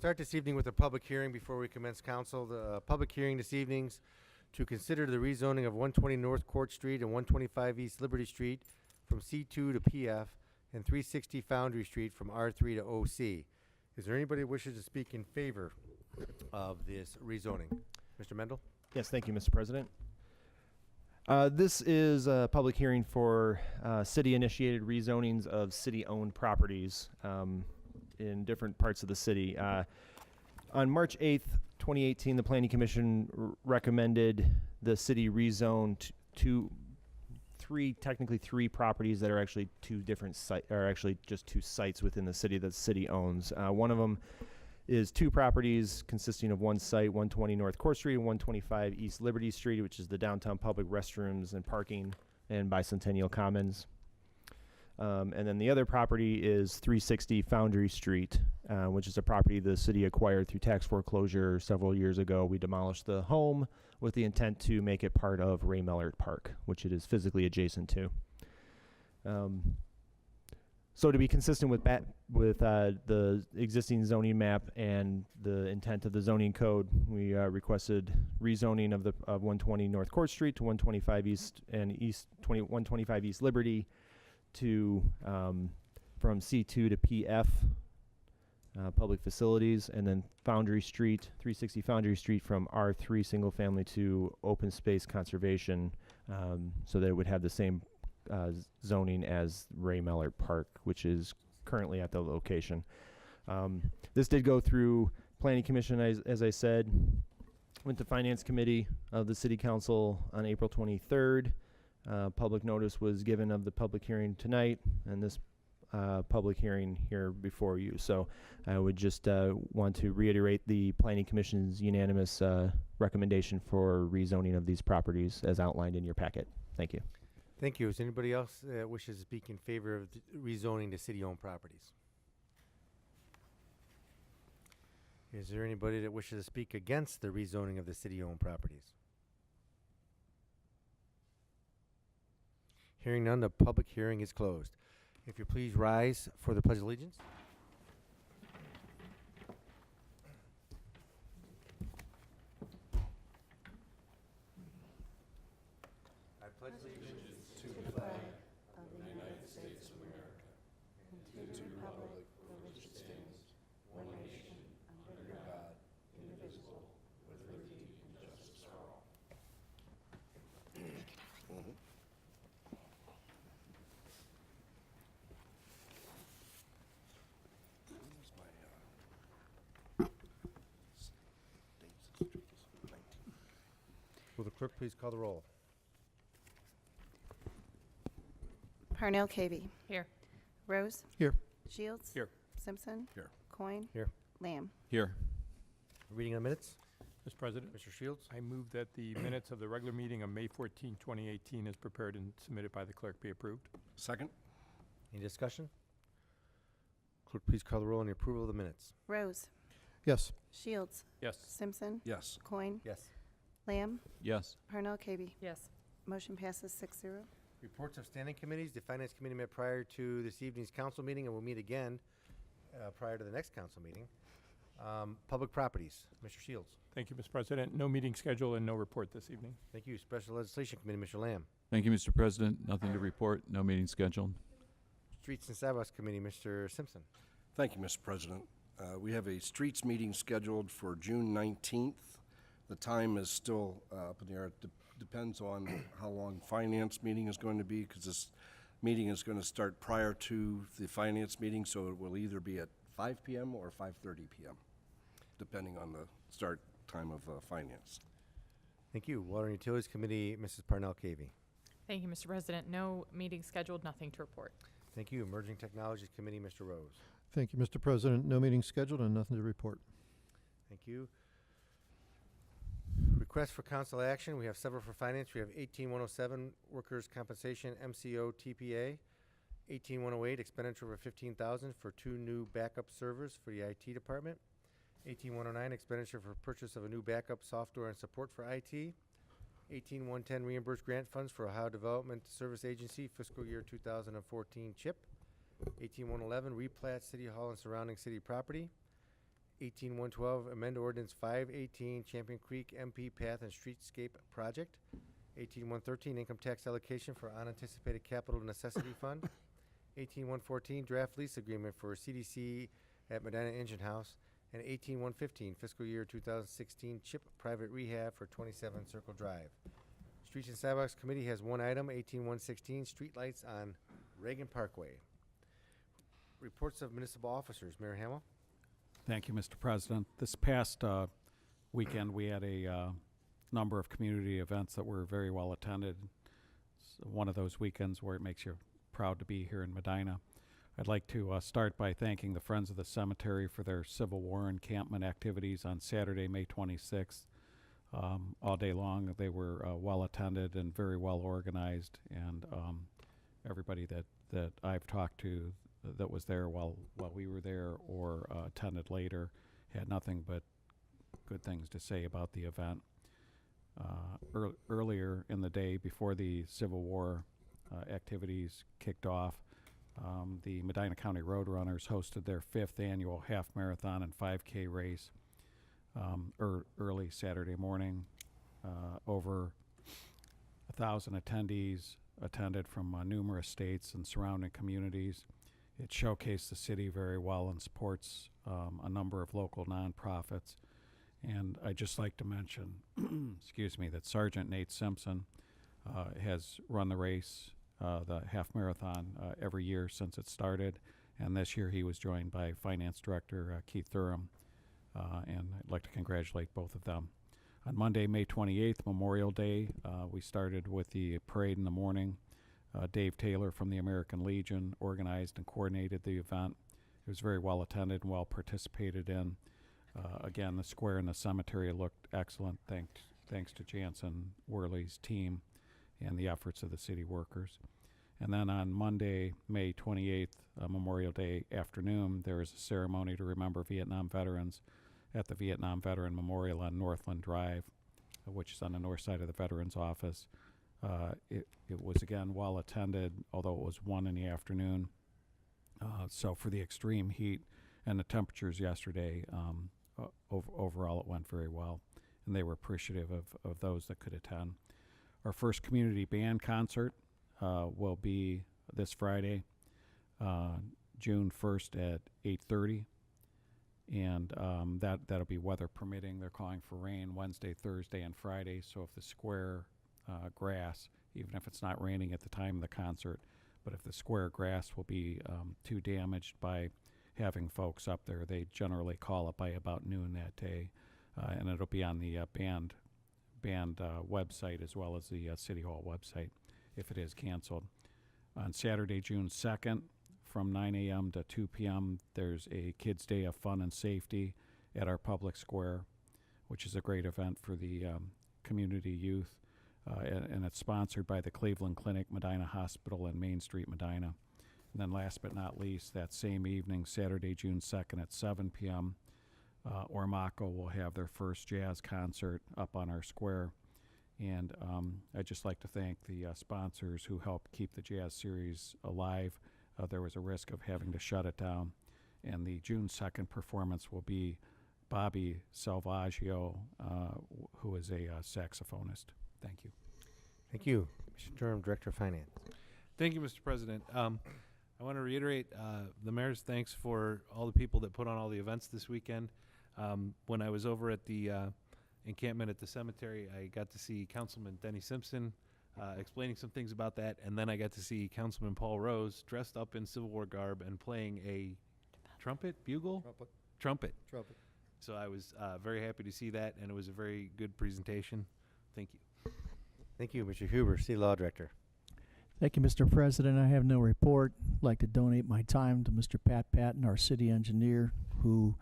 start this evening with a public hearing before we commence council. The public hearing this evening's to consider the rezoning of 120 North Court Street and 125 East Liberty Street from C2 to PF and 360 Foundry Street from R3 to OC. Is there anybody who wishes to speak in favor of this rezoning? Mr. Mendel? Yes, thank you, Mr. President. This is a public hearing for city-initiated rezonings of city-owned properties in different parts of the city. On March 8th, 2018, the Planning Commission recommended the city rezone technically three properties that are actually two different sites, or actually just two sites within the city that the city owns. One of them is two properties consisting of one site, 120 North Court Street and 125 East Liberty Street, which is the downtown public restrooms and parking and Bicentennial Commons. And then the other property is 360 Foundry Street, which is a property the city acquired through tax foreclosure several years ago. We demolished the home with the intent to make it part of Ray Mellert Park, which it is physically adjacent to. So to be consistent with the existing zoning map and the intent of the zoning code, we requested rezoning of 120 North Court Street to 125 East and 125 East Liberty to from C2 to PF public facilities, and then Foundry Street, 360 Foundry Street from R3 single family to open space conservation, so that it would have the same zoning as Ray Mellert Park, which is currently at the location. This did go through Planning Commission, as I said, went to Finance Committee of the City Council on April 23rd. Public notice was given of the public hearing tonight, and this public hearing here before you. So I would just want to reiterate the Planning Commission's unanimous recommendation for rezoning of these properties as outlined in your packet. Thank you. Thank you. Is anybody else that wishes to speak in favor of rezoning the city-owned properties? Is there anybody that wishes to speak against the rezoning of the city-owned properties? Hearing none, the public hearing is closed. If you please rise for the Pledge of Allegiance. I pledge allegiance to the flag of the United States of America and to the republic for which it stands, one nation, under God, indivisible, with liberty and justice for all. Will the clerk please call the roll? Parnell Cavey. Here. Rose. Here. Shields. Here. Simpson. Here. Coin. Here. Lamb. Here. Reading of minutes. Mr. President, Mr. Shields. I move that the minutes of the regular meeting on May 14, 2018 as prepared and submitted by the clerk be approved. Second? Any discussion? Clerk, please call the roll on the approval of the minutes. Rose. Yes. Shields. Yes. Simpson. Yes. Coin. Yes. Lamb. Yes. Parnell Cavey. Yes. Motion passes 6-0. Reports of standing committees. The Finance Committee met prior to this evening's council meeting and will meet again prior to the next council meeting. Public properties. Mr. Shields. Thank you, Mr. President. No meeting scheduled and no report this evening. Thank you. Special Legislation Committee. Mr. Lamb. Thank you, Mr. President. Nothing to report. No meeting scheduled. Streets and Sidewalks Committee. Mr. Simpson. Thank you, Mr. President. We have a streets meeting scheduled for June 19th. The time is still up in the air. It depends on how long finance meeting is going to be, because this meeting is going to start prior to the finance meeting, so it will either be at 5 p.m. or 5:30 p.m., depending on the start time of finance. Thank you. Water and Utilities Committee. Mrs. Parnell Cavey. Thank you, Mr. President. No meeting scheduled, nothing to report. Thank you. Emerging Technologies Committee. Mr. Rose. Thank you, Mr. President. No meeting scheduled and nothing to report. Thank you. Request for council action. We have several for finance. We have 18107 Workers' Compensation MCO TPA, 18108 expenditure of $15,000 for 2 new backup servers for the IT department, 18109 expenditure for purchase of a new backup software and support for IT, 18110 reimbursed grant funds for Ohio Development Service Agency fiscal year 2014 CHIP, 18111 replat City Hall and surrounding city property, 18112, amend ordinance 518, Champion Creek MP Path and Streetscape Project. 18113, income tax allocation for unanticipated capital necessity fund. 18114, draft lease agreement for CDC at Medina Engine House. And 18115, fiscal year 2016 CHIP private rehab for 27 Circle Drive. Streets and Sidewalks Committee has one item, 18116, streetlights on Reagan Parkway. Reports of municipal officers. Mayor Hamel? Thank you, Mr. President. This past weekend, we had a number of community events that were very well attended. It's one of those weekends where it makes you proud to be here in Medina. I'd like to start by thanking the Friends of the Cemetery for their Civil War encampment activities on Saturday, May 26th. All day long, they were well attended and very well organized, and everybody that I've talked to that was there while we were there or attended later had nothing but good things to say about the event. Earlier in the day, before the Civil War activities kicked off, the Medina County Roadrunners hosted their 5th annual half marathon and 5K race early Saturday morning. Over 1,000 attendees attended from numerous states and surrounding communities. It showcased the city very well and supports a number of local nonprofits. And I'd just like to mention, excuse me, that Sergeant Nate Simpson has run the race, the half marathon, every year since it started. And this year he was joined by Finance Director Keith Thurham. And I'd like to congratulate both of them. On Monday, May 28th, Memorial Day, we started with the parade in the morning. Dave Taylor from the American Legion organized and coordinated the event. It was very well attended and well participated in. Again, the square and the cemetery looked excellent, thanks to Jansen Worley's team and the efforts of the city workers. And then on Monday, May 28th, Memorial Day afternoon, there was a ceremony to remember Vietnam veterans at the Vietnam Veteran Memorial on Northland Drive, which is on the north side of the Veterans Office. It was, again, well attended, although it was 1 in the afternoon. So for the extreme heat and the temperatures yesterday, overall it went very well, and they were appreciative of those that could attend. Our first community band concert will be this Friday, June 1st at 8:30, and that'll be weather permitting. They're calling for rain Wednesday, Thursday, and Friday, so if the square grass, even if it's not raining at the time of the concert, but if the square grass will be too damaged by having folks up there, they generally call it by about noon that day, and it'll be on the band website as well as the City Hall website if it is canceled. On Saturday, June 2nd, from 9 a.m. to 2 p.m., there's a Kids' Day of Fun and Safety at our public square, which is a great event for the community youth, and it's sponsored by the Cleveland Clinic, Medina Hospital, and Main Street, Medina. And then last but not least, that same evening, Saturday, June 2nd at 7 p.m., Ormaco will have their first jazz concert up on our square. And I'd just like to thank the sponsors who helped keep the jazz series alive. There was a risk of having to shut it down. And the June 2nd performance will be Bobby Salvaggio, who is a saxophonist. Thank you. Thank you. Mr. Durham, Director of Finance. Thank you, Mr. President. I want to reiterate the mayor's thanks for all the people that put on all the events this weekend. When I was over at the encampment at the cemetery, I got to see Councilman Denny Simpson explaining some things about that, and then I got to see Councilman Paul Rose dressed up in Civil War garb and playing a trumpet, bugle? Trumpet. So I was very happy to see that, and it was a very good presentation. Thank you. Thank you, Mr. Huber, City Law Director. Thank you, Mr. President. I have no report. I'd like to donate my time to Mr. Pat Patton, our city engineer, who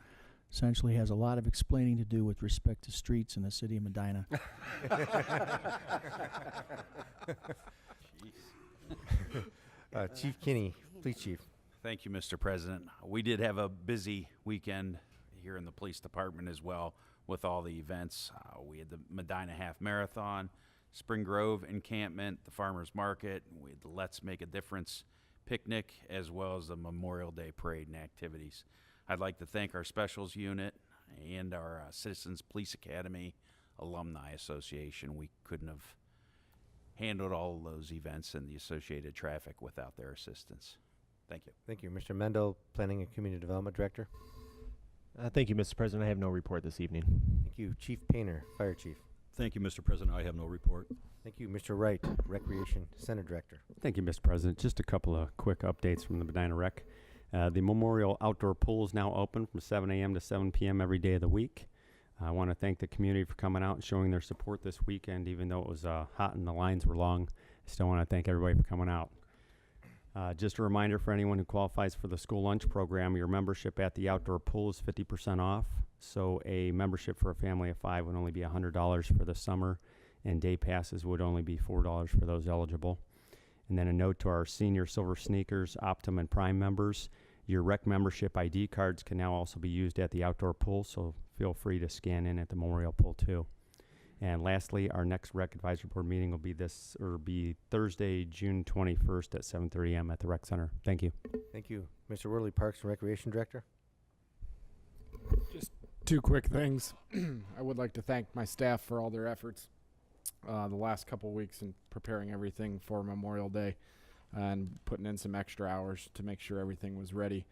essentially has a lot of explaining to do with respect to streets in the city of Medina. Chief Kinney, please, Chief. Thank you, Mr. President. We did have a busy weekend here in the police department as well with all the events. We had the Medina Half Marathon, Spring Grove encampment, the Farmers Market. We had the Let's Make a Difference picnic, as well as the Memorial Day parade and activities. I'd like to thank our specials unit, and our Citizens Police Academy Alumni Association. We couldn't have handled all of those events and the associated traffic without their assistance. Thank you. Thank you. Mr. Mendel, Planning and Community Development Director. Thank you, Mr. President. I have no report this evening. Thank you. Chief Painter, Fire Chief. Thank you, Mr. President. I have no report. Thank you. Mr. Wright, Recreation Center Director. Thank you, Mr. President. Just a couple of quick updates from the Medina Rec. The Memorial Outdoor Pool is now open from 7 a.m. to 7 p.m. every day of the week. I want to thank the community for coming out and showing their support this weekend, even though it was hot and the lines were long. I still want to thank everybody for coming out. Just a reminder for anyone who qualifies for the school lunch program, your membership at the outdoor pool is 50% off. So a membership for a family of 5 would only be $100 for the summer, and day passes would only be $4 for those eligible. And then a note to our senior Silver Sneakers, Optum, and Prime members, your rec membership ID cards can now also be used at the outdoor pool, so feel free to scan in at the Memorial Pool too. And lastly, our next Rec Advisory Board meeting will be Thursday, June 21st at 7:30 a.m. at the Rec Center. Thank you. Thank you. Mr. Worley, Parks and Recreation Director. Just two quick things. I would like to thank my staff for all their efforts the last couple weeks in preparing everything for Memorial Day and putting in some extra hours to make sure everything was ready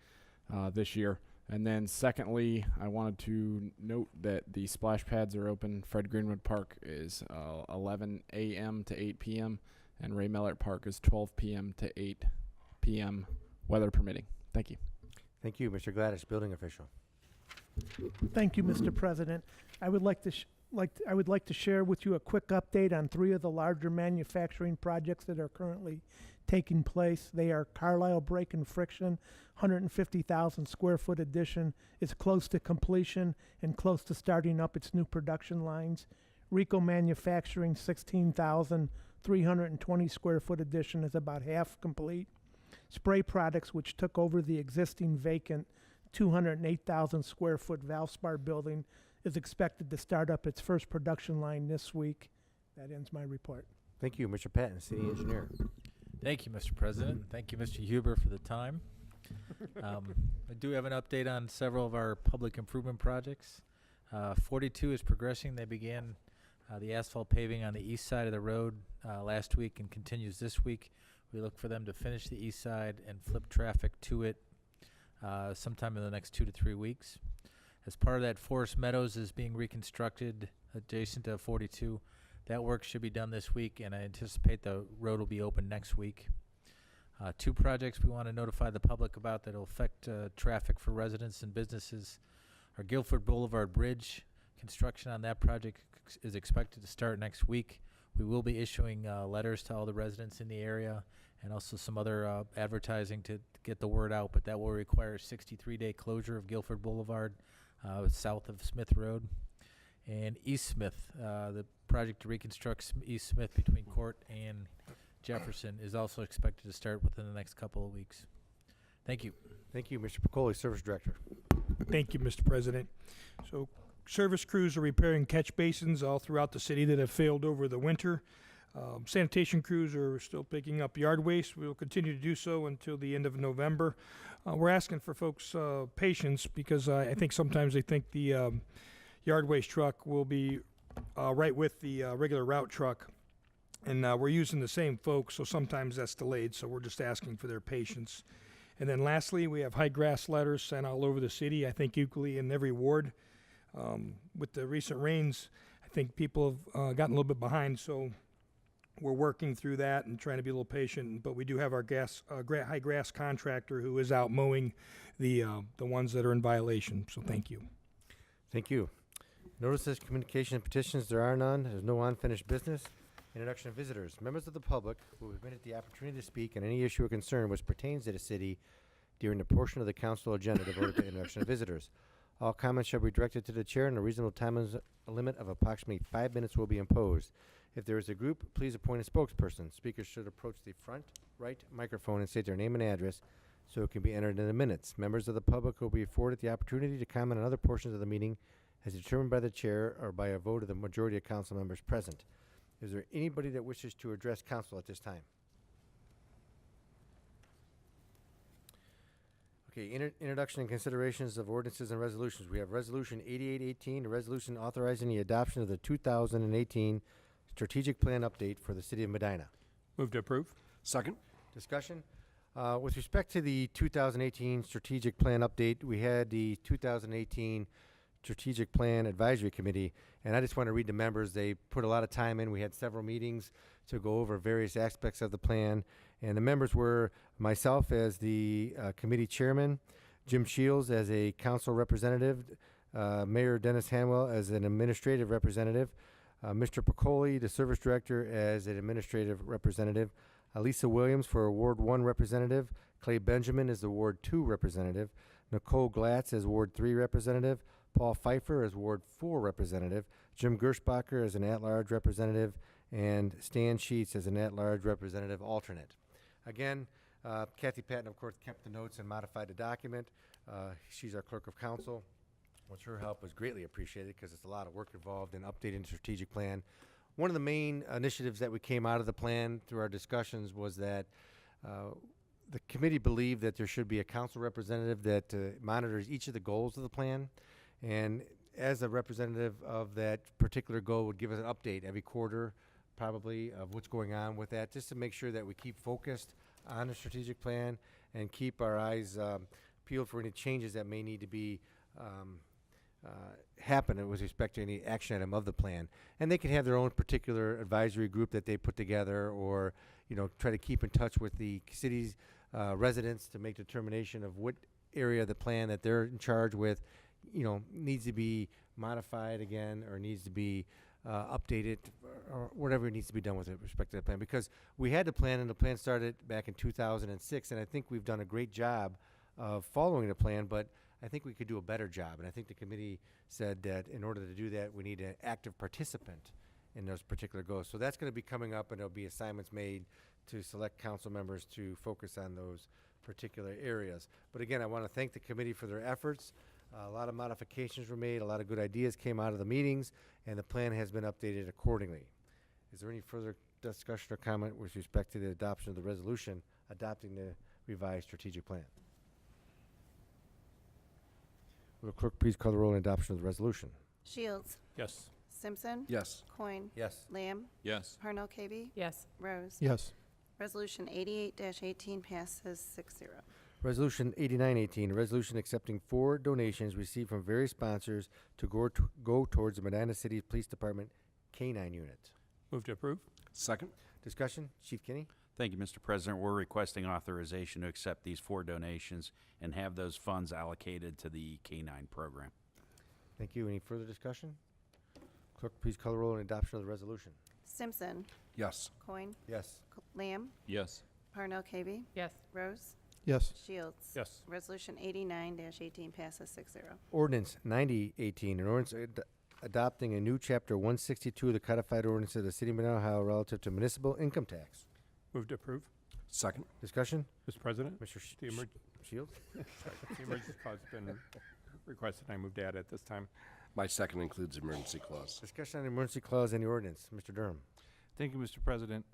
this year. And then secondly, I wanted to note that the splash pads are open. Fred Greenwood Park is 11 a.m. to 8 p.m. and Ray Mellert Park is 12 p.m. to 8 p.m. weather permitting. Thank you. Thank you. Mr. Gladys, Building Official. Thank you, Mr. President. I would like to share with you a quick update on 3 of the larger manufacturing projects that are currently taking place. They are Carlisle Brake and Friction, 150,000 square foot addition, is close to completion and close to starting up its new production lines. Rico Manufacturing, 16,320 square foot addition, is about half complete. Spray Products, which took over the existing vacant 208,000 square foot Valspar building, is expected to start up its first production line this week. That ends my report. Thank you. Mr. Patton, City Engineer. Thank you, Mr. President. Thank you, Mr. Huber, for the time. I do have an update on several of our public improvement projects. 42 is progressing. They began the asphalt paving on the east side of the road last week and continues this week. We look for them to finish the east side and flip traffic to it sometime in the next 2 to 3 weeks. As part of that, Forest Meadows is being reconstructed adjacent to 42. That work should be done this week, and I anticipate the road will be open next week. 2 projects we want to notify the public about that will affect traffic for residents and businesses are Guilford Boulevard Bridge. Construction on that project is expected to start next week. We will be issuing letters to all the residents in the area and also some other advertising to get the word out, but that will require a 63-day closure of Guilford Boulevard south of Smith Road. And East Smith, the project to reconstruct East Smith between Court and Jefferson is also expected to start within the next couple of weeks. Thank you. Thank you. Mr. Picoli, Service Director. Thank you, Mr. President. So service crews are repairing catch basins all throughout the city that have failed over the winter. Sanitation crews are still picking up yard waste. We will continue to do so until the end of November. We're asking for folks' patience because I think sometimes they think the yard waste truck will be right with the regular route truck. And we're using the same folks, so sometimes that's delayed, so we're just asking for their patience. And then lastly, we have high grass letters sent all over the city, I think equally in every ward. With the recent rains, I think people have gotten a little bit behind, so we're working through that and trying to be a little patient. But we do have our high grass contractor who is out mowing the ones that are in violation, so thank you. Thank you. Notices, communication, and petitions, there are none. There's no unfinished business. Introduction of visitors. Members of the public will be permitted the opportunity to speak on any issue or concern which pertains to the city during the portion of the council agenda devoted to introduction of visitors. All comments shall be directed to the chair, and a reasonable time limit of approximately 5 minutes will be imposed. If there is a group, please appoint a spokesperson. Speakers should approach the front right microphone and state their name and address so it can be entered in the minutes. Members of the public will be afforded the opportunity to comment on other portions of the meeting as determined by the chair or by a vote of the majority of council members present. Is there anybody that wishes to address council at this time? Okay, introduction and considerations of ordinances and resolutions. We have Resolution 8818, a resolution authorizing the adoption of the 2018 strategic plan update for the city of Medina. Move to approve. Second? Discussion? With respect to the 2018 strategic plan update, we had the 2018 strategic plan advisory committee, and I just want to read the members. They put a lot of time in. We had several meetings to go over various aspects of the plan, and the members were myself as the committee chairman, Jim Shields as a council representative, Mayor Dennis Hanwell as an administrative representative, Mr. Piccoli, the service director, as an administrative representative, Lisa Williams for Ward 1 representative, Clay Benjamin as the Ward 2 representative, Nicole Glatz as Ward 3 representative, Paul Pfeiffer as Ward 4 representative, Jim Gershbacher as an at-large representative, and Stan Sheets as an at-large representative alternate. Again, Kathy Patton, of course, kept the notes and modified the document. She's our clerk of council, which her help was greatly appreciated because it's a lot of work involved in updating the strategic plan. One of the main initiatives that we came out of the plan through our discussions was that the committee believed that there should be a council representative that monitors each of the goals of the plan. And as a representative of that particular goal would give us an update every quarter, probably, of what's going on with that, just to make sure that we keep focused on the strategic plan and keep our eyes peeled for any changes that may need to be happen with respect to any action item of the plan. And they can have their own particular advisory group that they put together, or try to keep in touch with the city's residents to make determination of what area of the plan that they're in charge with needs to be modified again or needs to be updated, or whatever needs to be done with respect to the plan. Because we had the plan, and the plan started back in 2006, and I think we've done a great job of following the plan, but I think we could do a better job. And I think the committee said that in order to do that, we need an active participant in those particular goals. So that's going to be coming up, and there'll be assignments made to select council members to focus on those particular areas. But again, I want to thank the committee for their efforts. A lot of modifications were made, a lot of good ideas came out of the meetings, and the plan has been updated accordingly. Is there any further discussion or comment with respect to the adoption of the resolution adopting the revised strategic plan? Will the clerk please call the roll on adoption of the resolution? Shields. Yes. Simpson. Yes. Coin. Yes. Lamb. Yes. Parnell Kaby. Yes. Rose. Yes. Resolution 88-18 passes 6-0. Resolution 8918, a resolution accepting 4 donations received from various sponsors to go towards the Medina City Police Department K-9 unit. Move to approve. Second? Discussion? Chief Kinney? Thank you, Mr. President. We're requesting authorization to accept these 4 donations and have those funds allocated to the K-9 program. Thank you. Any further discussion? Clerk, please call the roll on adoption of the resolution. Simpson. Yes. Coin. Yes. Lamb. Yes. Parnell Kaby. Yes. Rose. Yes. Shields. Yes. Resolution 89-18 passes 6-0. Ordinance 9018, an ordinance adopting a new chapter 162 of the codified ordinance of the city of Medina, Ohio relative to municipal income tax. Move to approve. Second? Discussion? Mr. President, Mr. the Shields? the emergency clause has been requested. I moved to add it this time. My second includes emergency clause. Discussion on the emergency clause in the ordinance. Mr. Durham. Thank you, Mr. President.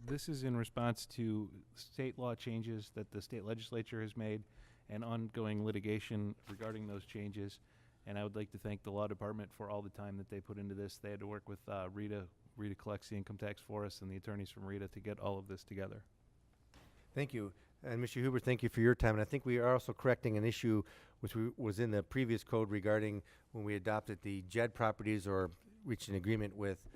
This is in response to state law changes that the state legislature has made and ongoing litigation regarding those changes. And I would like to thank the law department for all the time that they put into this. They had to work with Rita. Rita collects the income tax for us, and the attorneys from Rita to get all of this together. Thank you. And Mr. Huber, thank you for your time. And I think we are also correcting an issue which was in the previous code regarding when we adopted the JED properties or reached an agreement with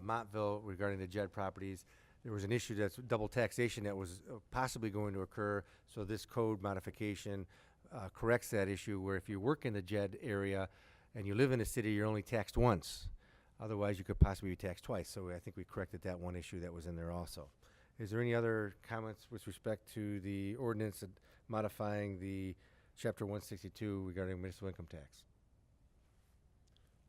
Montville regarding the JED properties. There was an issue that's double taxation that was possibly going to occur. So this code modification corrects that issue where if you work in the JED area and you live in a city, you're only taxed once. Otherwise, you could possibly be taxed twice. So I think we corrected that one issue that was in there also. Is there any other comments with respect to the ordinance modifying the Chapter 162 regarding municipal income tax?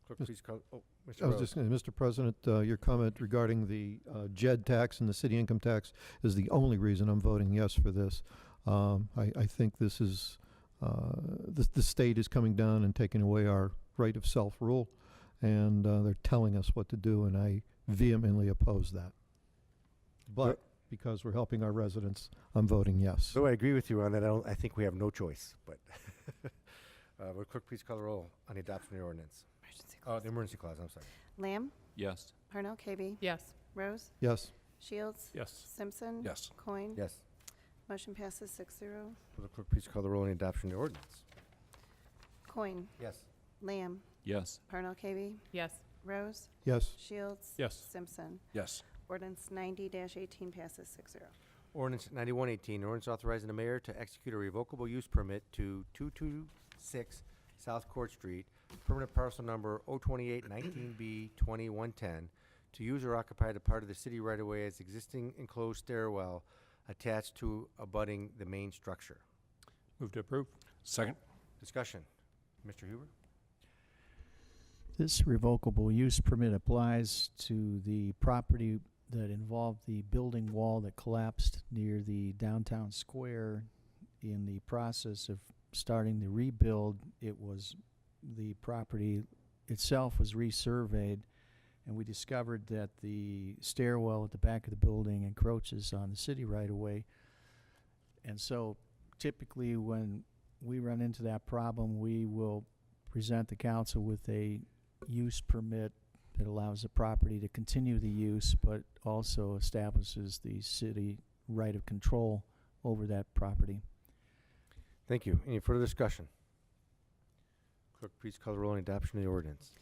Clerk, please call. Oh, Mr. I was Rose. just going to, Mr. President, your comment regarding the JED tax and the city income tax is the only reason I'm voting yes for this. I think this is, the state is coming down and taking away our right of self-rule, and they're telling us what to do, and I vehemently oppose that. But because we're helping our residents, I'm voting yes. So I agree with you on that. I think we have no choice, but will clerk please call the roll on the adoption of the ordinance? The emergency clause, I'm sorry. Lamb, Yes. Parnell Kaby, Yes. Rose, Yes. Shields, Yes. Simpson. Yes. Coin. Yes. Motion passes 6-0. Will the clerk please call the roll on the adoption of the ordinance? Coin, Yes. Lamb, Yes. Parnell Kaby, Yes. Rose, Yes. Shields. Yes. Simpson. Yes. Ordinance 90-18 passes 6-0. Ordinance 9118, ordinance authorizing the mayor to execute a revocable use permit to 226 South Court Street, permanent parcel number 02819B2110, to use or occupy the part of the city right-of-way as existing enclosed stairwell attached to abutting the main structure. Move to approve. Second? Discussion. Mr. Huber? This revocable use permit applies to the property that involved the building wall that collapsed near the downtown square. In the process of starting the rebuild, the property itself was resurveyed, and we discovered that the stairwell at the back of the building encroaches on the city right away. And so typically when we run into that problem, we will present the council with a use permit that allows the property to continue the use, but also establishes the city right of control over that property. Thank you. Any further discussion? Clerk, please call the roll on adoption of the ordinance.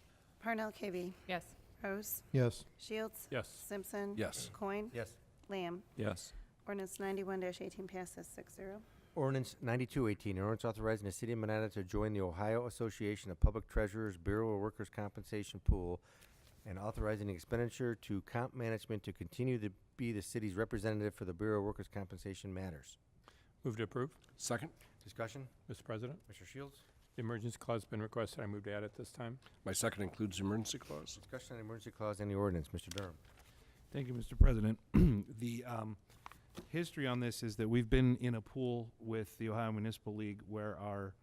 Parnell Kaby, Yes. Rose, Yes. Shields. Yes. Simpson. Yes. Coin. Yes. Lamb. Yes. Ordinance 91-18 passes 6-0. Ordinance 9218, ordinance authorizing the city of Medina to join the Ohio Association of Public Treasurers Bureau of Workers' Compensation Pool and authorizing the expenditure to comp management to continue to be the city's representative for the Bureau of Workers' Compensation matters. Move to approve. Second? Discussion? Mr. President, Mr. Shields? the emergency clause has been requested. I move to add it this time. My second includes the emergency clause. Discussion on the emergency clause and the ordinance. Mr. Durham? Thank you, Mr. President. The history on this is that we've been in a pool with the Ohio Municipal League where our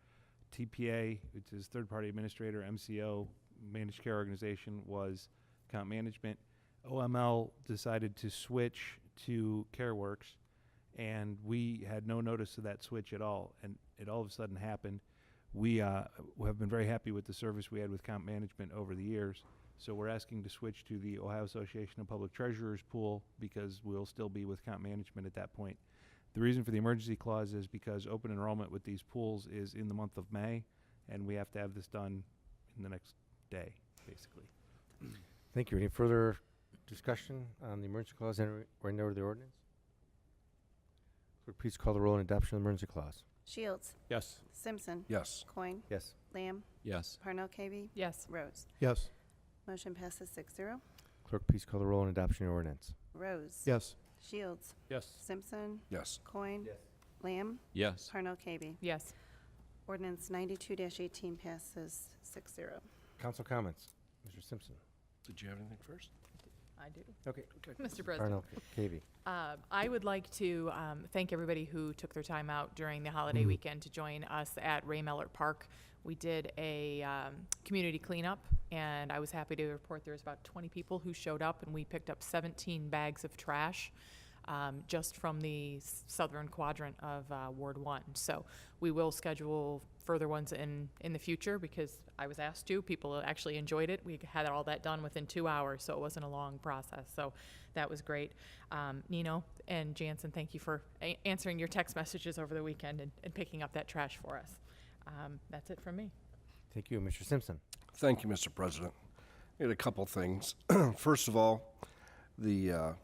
TPA, which is third-party administrator, MCO, managed care organization, was account management. OML decided to switch to CareWorks, and we had no notice of that switch at all, and it all of a sudden happened. We have been very happy with the service we had with account management over the years. So we're asking to switch to the Ohio Association of Public Treasurers pool because we'll still be with account management at that point. The reason for the emergency clause is because open enrollment with these pools is in the month of May, and we have to have this done in the next day, basically. Thank you. Any further discussion on the emergency clause and right over the ordinance? Clerk, please call the roll on adoption of the emergency clause. Shields. Yes. Simpson. Yes. Coin. Yes. Lamb. Yes. Parnell Kaby. Yes. Rose. Yes. Motion passes 6-0. Clerk, please call the roll on adoption of the ordinance. Rose. Yes. Shields. Yes. Simpson. Yes. Coin. Lamb. Yes. Parnell Kaby. Yes. Ordinance 92-18 passes 6-0. Council comments. Mr. Simpson. Did you have anything first? I do. Okay. Mr. President. Parnell Kaby. I would like to thank everybody who took their time out during the holiday weekend to join us at Ray Mellert Park. We did a community cleanup, and I was happy to report there was about 20 people who showed up, and we picked up 17 bags of trash just from the southern quadrant of Ward 1. So we will schedule further ones in the future because I was asked to. People actually enjoyed it. We had all that done within 2 hours, so it wasn't a long process. So that was great. Nino and Jansen, thank you for answering your text messages over the weekend and picking up that trash for us. That's it from me. Thank you. Mr. Simpson. Thank you, Mr. President. I had a couple things. First of all, the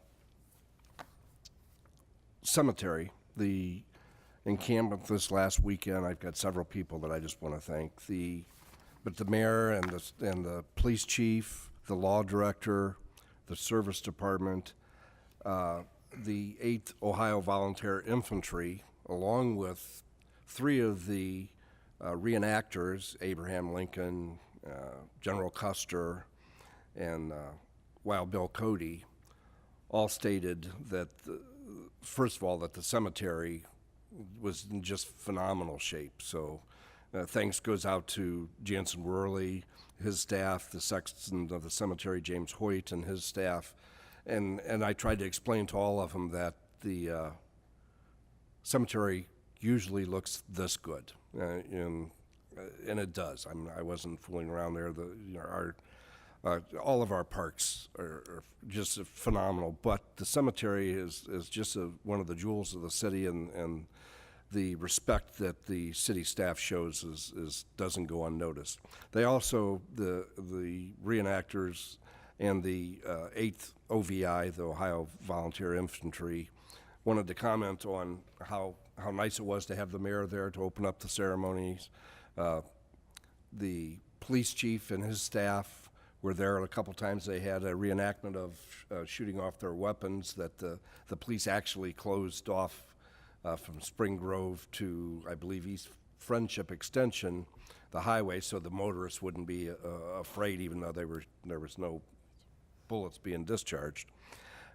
cemetery, the encampment this last weekend, I've got several people that I just want to thank. But the mayor and the police chief, the law director, the service department, the 8th Ohio Volunteer Infantry, along with 3 of the reenactors, Abraham Lincoln, General Custer, and Wild Bill Cody, all stated that, first of all, that the cemetery was in just phenomenal shape. So thanks goes out to Jansen Worley, his staff, the sexton of the cemetery, James Hoyt, and his staff. And I tried to explain to all of them that the cemetery usually looks this good, and it does. I wasn't fooling around there. All of our parks are just phenomenal, but the cemetery is just one of the jewels of the city, and the respect that the city staff shows doesn't go unnoticed. They also, the reenactors and the 8th OVI, the Ohio Volunteer Infantry, wanted to comment on how nice it was to have the mayor there to open up the ceremonies. The police chief and his staff were there a couple times. They had a reenactment of shooting off their weapons that the police actually closed off from Spring Grove to, I believe, East Friendship Extension, the highway, so the motorists wouldn't be afraid, even though there was no bullets being discharged.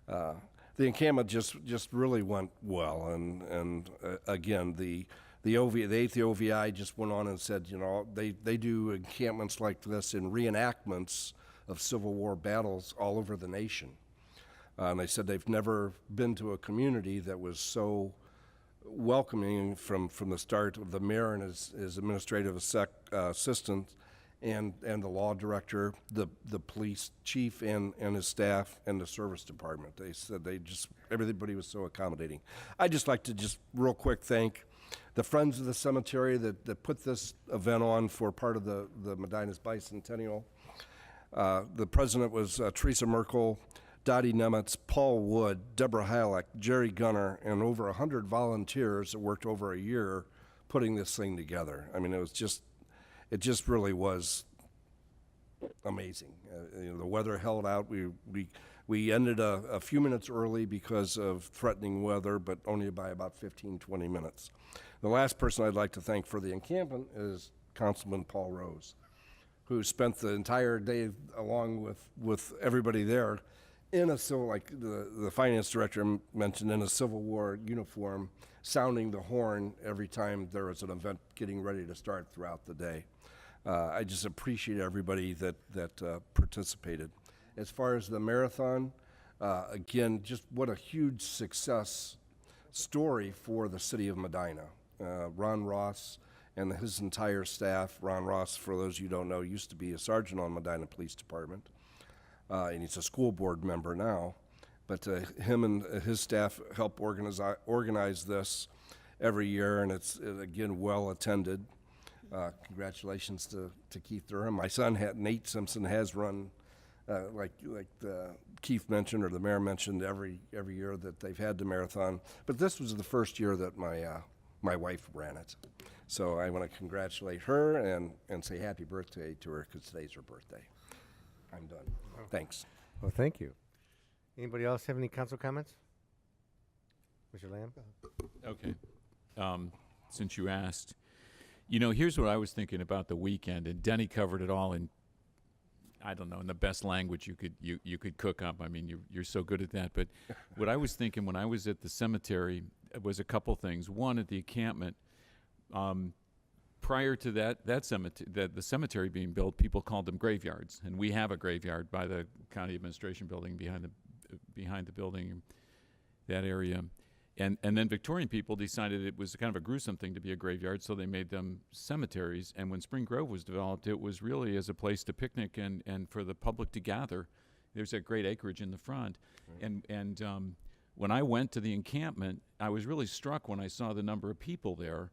The encampment just really went well, and again, the 8th OVI just went on and said, they do encampments like this in reenactments of Civil War battles all over the nation. And they said they've never been to a community that was so welcoming from the start of the mayor and his administrative assistant and the law director, the police chief and his staff, and the service department. They said everybody was so accommodating. I'd just like to real quick thank the Friends of the Cemetery that put this event on for part of the Medina's Bicentennial. The president was Teresa Merkel, Dottie Nemitz, Paul Wood, Deborah Halleck, Jerry Gunner, and over 100 volunteers that worked over a year putting this thing together. I mean, it just really was amazing. The weather held out. We ended a few minutes early because of threatening weather, but only by about 15-20 minutes. The last person I'd like to thank for the encampment is Councilman Paul Rose, who spent the entire day along with everybody there in like the finance director mentioned, in a Civil War uniform, sounding the horn every time there was an event getting ready to start throughout the day. I just appreciate everybody that participated. As far as the marathon, again, just what a huge success story for the city of Medina. Ron Ross and his entire staff. Ron Ross, for those of you who don't know, used to be a sergeant on Medina Police Department, and he's a school board member now. But him and his staff help organize this every year, and it's, again, well attended. Congratulations to Keith Durham. My son, Nate Simpson, has run, like Keith mentioned, or the mayor mentioned, every year that they've had the marathon. But this was the first year that my wife ran it. So I want to congratulate her and say happy birthday to her, because today's her birthday. I'm done. Thanks. Well, thank you. Anybody else have any council comments? Mr. Lamb? Okay. Since you asked, here's what I was thinking about the weekend, and Denny covered it all in, I don't know, in the best language you could cook up. I mean, you're so good at that. But what I was thinking when I was at the cemetery was a couple things. One, at the encampment, prior to the cemetery being built, people called them graveyards, and we have a graveyard by the county administration building behind the building, that area. And then Victorian people decided it was kind of a gruesome thing to be a graveyard, so they made them cemeteries. And when Spring Grove was developed, it was really as a place to picnic and for the public to gather. There's that great acreage in the front. Right. And when I went to the encampment, I was really struck when I saw the number of people there.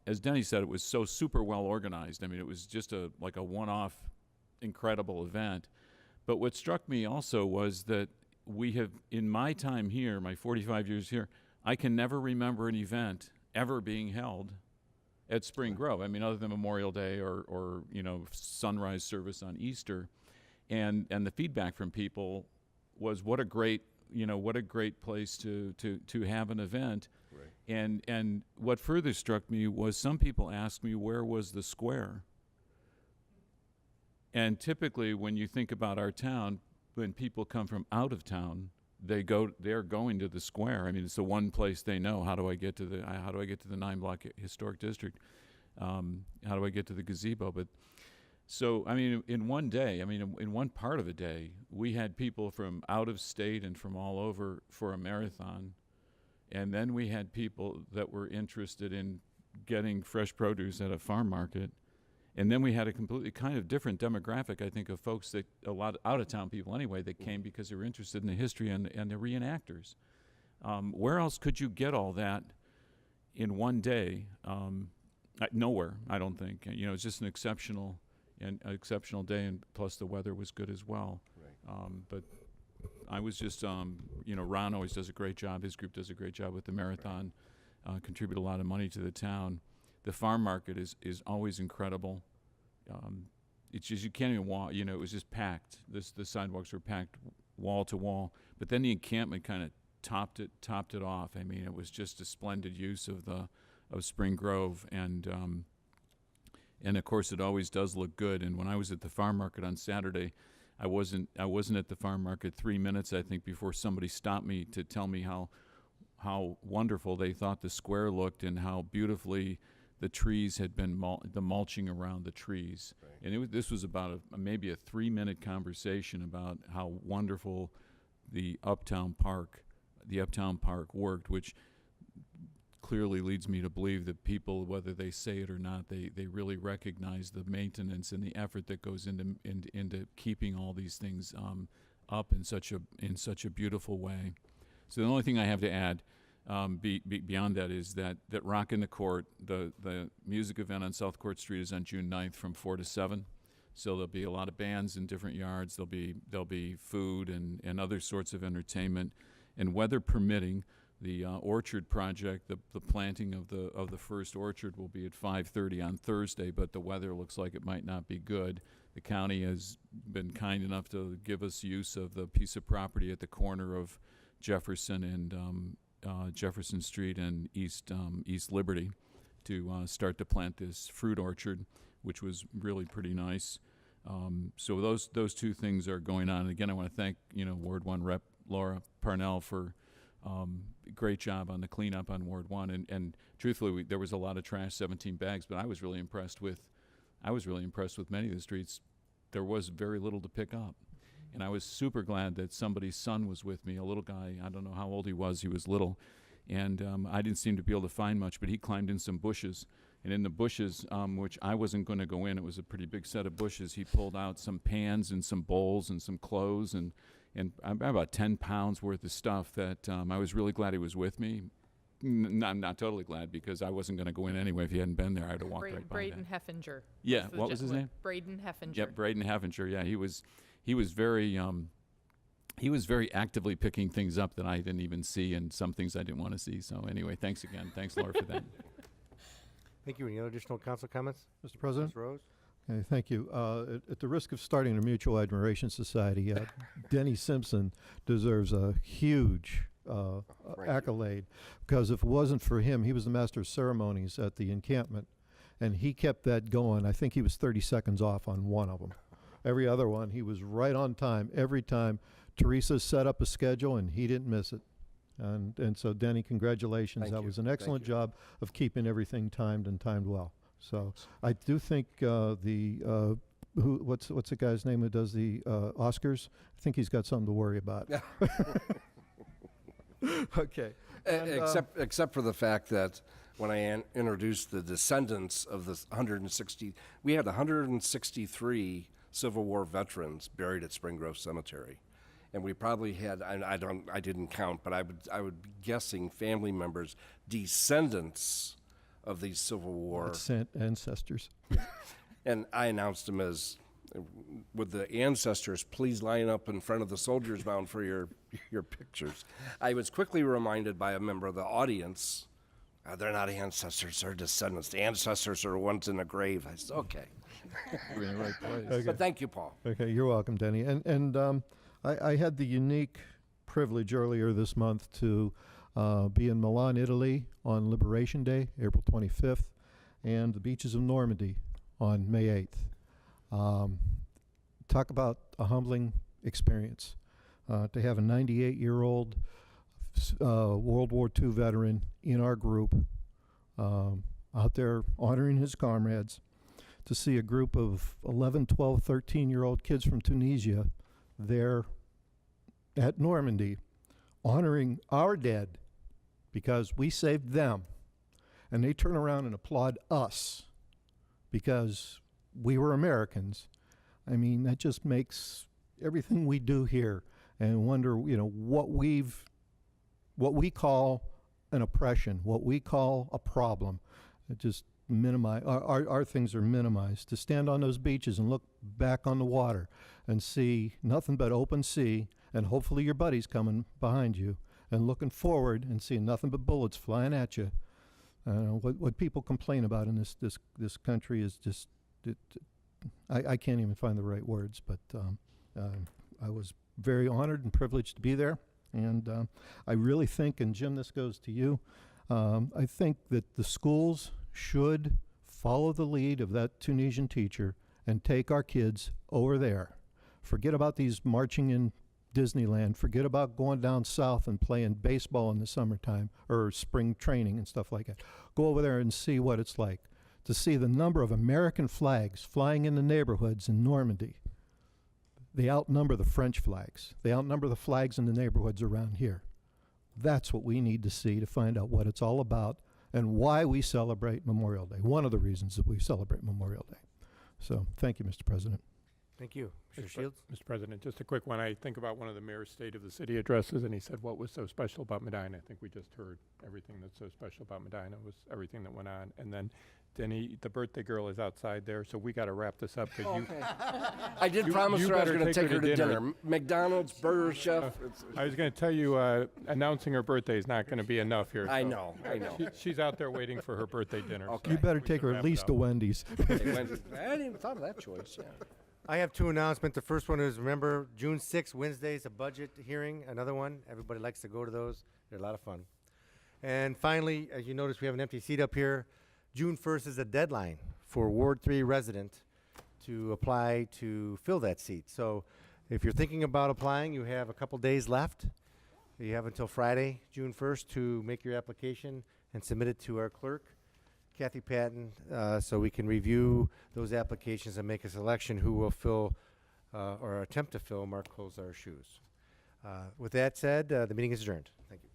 As Denny said, it was so super well organized. I mean, it was just like a one-off incredible event. But what struck me also was that we have, in my time here, my 45 years here, I can never remember an event ever being held at Spring Grove. I mean, other than Memorial Day or sunrise service on Easter. And the feedback from people was what a great place to have an event. Right. And what further struck me was some people asked me, where was the square? And typically when you think about our town, when people come from out of town, they're going to the square. I mean, it's the one place they know. How do I get to the 9-block historic district? How do I get to the gazebo? But so, I mean, in one day, in one part of a day, we had people from out of state and from all over for a marathon. And then we had people that were interested in getting fresh produce at a farm market. And then we had a completely kind of different demographic, I think, of folks that, a lot of out-of-town people anyway, that came because they were interested in the history and the reenactors. Where else could you get all that in one day? Nowhere, I don't think. You know, it's just an exceptional day, and plus the weather was good as well. Right. But I was just, you know, Ron always does a great job. His group does a great job with the marathon, contribute a lot of money to the town. The farm market is always incredible. It's just, you can't even walk, you know, it was just packed. The sidewalks were packed wall to wall. But then the encampment kind of topped it off. I mean, it was just a splendid use of Spring Grove, and of course it always does look good. And when I was at the farm market on Saturday, I wasn't at the farm market 3 minutes, I think, before somebody stopped me to tell me how wonderful they thought the square looked and how beautifully the trees had been the mulching around the trees. Right. And this was about maybe a 3-minute conversation about how wonderful the Uptown Park worked, which clearly leads me to believe that people, whether they say it or not, they really recognize the maintenance and the effort that goes into keeping all these things up in such a beautiful way. So the only thing I have to add beyond that is that Rock in the Court, the music event on South Court Street, is on June 9th from 4 to 7. So there'll be a lot of bands in different yards. There'll be food and other sorts of entertainment, and weather permitting. The orchard project, the planting of the first orchard, will be at 5:30 on Thursday, but the weather looks like it might not be good. The county has been kind enough to give us use of the piece of property at the corner of Jefferson and Jefferson Street and East Liberty to start to plant this fruit orchard, which was really pretty nice. So those two things are going on. And again, I want to thank Ward 1 Rep Laura Parnell for great job on the cleanup on Ward 1, and truthfully, there was a lot of trash, 17 bags, but I was really impressed with many of the streets. There was very little to pick up, and I was super glad that somebody's son was with me, a little guy. I don't know how old he was little, and I didn't seem to be able to find much, but he climbed in some bushes, and in the bushes, which I wasn't going to go in, it was a pretty big set of bushes, he pulled out some pans and some bowls and some clothes and about 10 pounds worth of stuff that I was really glad he was with me. I'm not totally glad, because I wasn't going to go in anyway. If he hadn't been there, I'd have walked right by Braden Heffinger. Yeah, what was his name? Braden Heffinger. Yep, Braden Heffinger. Yeah, he was very actively picking things up that I didn't even see, and some things I didn't want to see. So anyway, thanks again. Thanks, Laura, for that. Thank you. Any other additional council comments? Mr. President? Ms. Rose? Okay, thank you. At the risk of starting a mutual admiration society, Denny Simpson deserves a huge accolade, because if it wasn't for him, he was the master of ceremonies at the encampment, and he kept that going. I think he was 30 seconds off on one of them. Every other one, he was right on time every time. Teresa set up a schedule, and he didn't miss it. And so, Denny, congratulations. Thank that you. was an excellent job of keeping everything timed well. So I do think what's the guy's name who does the Oscars? I think he's got something to worry about. Okay. Except for the fact that when I introduced the descendants of the 160, we had 163 Civil War veterans buried at Spring Grove Cemetery. And we probably had, I didn't count, but I would be guessing family members, descendants of these Civil War ancestors. And I announced them as, would the ancestors please line up in front of the Soldiers Mound for your pictures. I was quickly reminded by a member of the audience, they're not ancestors, they're descendants. The ancestors are the ones in the grave. I said, okay. We're in the right place. Okay. But thank you, Paul. Okay, you're welcome, Denny. And I had the unique privilege earlier this month to be in Milan, Italy on Liberation Day, April 25th, and the beaches of Normandy on May 8th. Talk about a humbling experience. To have a 98-year-old World War II veteran in our group out there honoring his comrades, to see a group of 11, 12, 13-year-old kids from Tunisia there at Normandy honoring our dead because we saved them, and they turn around and applaud us because we were Americans. I mean, that just makes everything we do here and wonder, what we call an oppression, what we call a problem. It just minimize, our things are minimized. To stand on those beaches and look back on the water and see nothing but open sea, and hopefully your buddy's coming behind you, and looking forward and seeing nothing but bullets flying at you. What people complain about in this country is just, I can't even find the right words, but I was very honored and privileged to be there. And I really think, and Jim, this goes to you, I think that the schools should follow the lead of that Tunisian teacher and take our kids over there. Forget about these marching in Disneyland. Forget about going down south and playing baseball in the summertime or spring training and stuff like that. Go over there and see what it's like to see the number of American flags flying in the neighborhoods in Normandy. They outnumber the French flags. They outnumber the flags in the neighborhoods around here. That's what we need to see to find out what it's all about and why we celebrate Memorial Day. One of the reasons that we celebrate Memorial Day. So thank you, Mr. President. Thank you. Mr. Shields? Mr. President, just a quick one. I think about one of the mayor's State of the City addresses, and he said what was so special about Medina. I think we just heard everything that's so special about Medina was everything that went on. And then Denny, the birthday girl is outside there, so we got to wrap this up. I did promise her I was going to take her to dinner. McDonald's, Burger Chef. I was going to tell you, announcing her birthday is not going to be enough here. I so know. She's out there waiting for her birthday dinner. Okay. You better We take should her wrap at it least up. to Wendy's. I hadn't even thought of that choice. Yeah. I have two announcements. The first one is, remember, June 6th, Wednesday is a budget hearing, another one. Everybody likes to go to those. They're a lot of fun. And finally, as you notice, we have an empty seat up here. June 1st is a deadline for Ward 3 resident to apply to fill that seat. So if you're thinking about applying, you have a couple days left. You have until Friday, June 1st, to make your application and submit it to our clerk, Kathy Patton, so we can review those applications and make a selection who will fill or attempt to fill Mark Kozar's shoes. With that said, the meeting is adjourned. Thank you.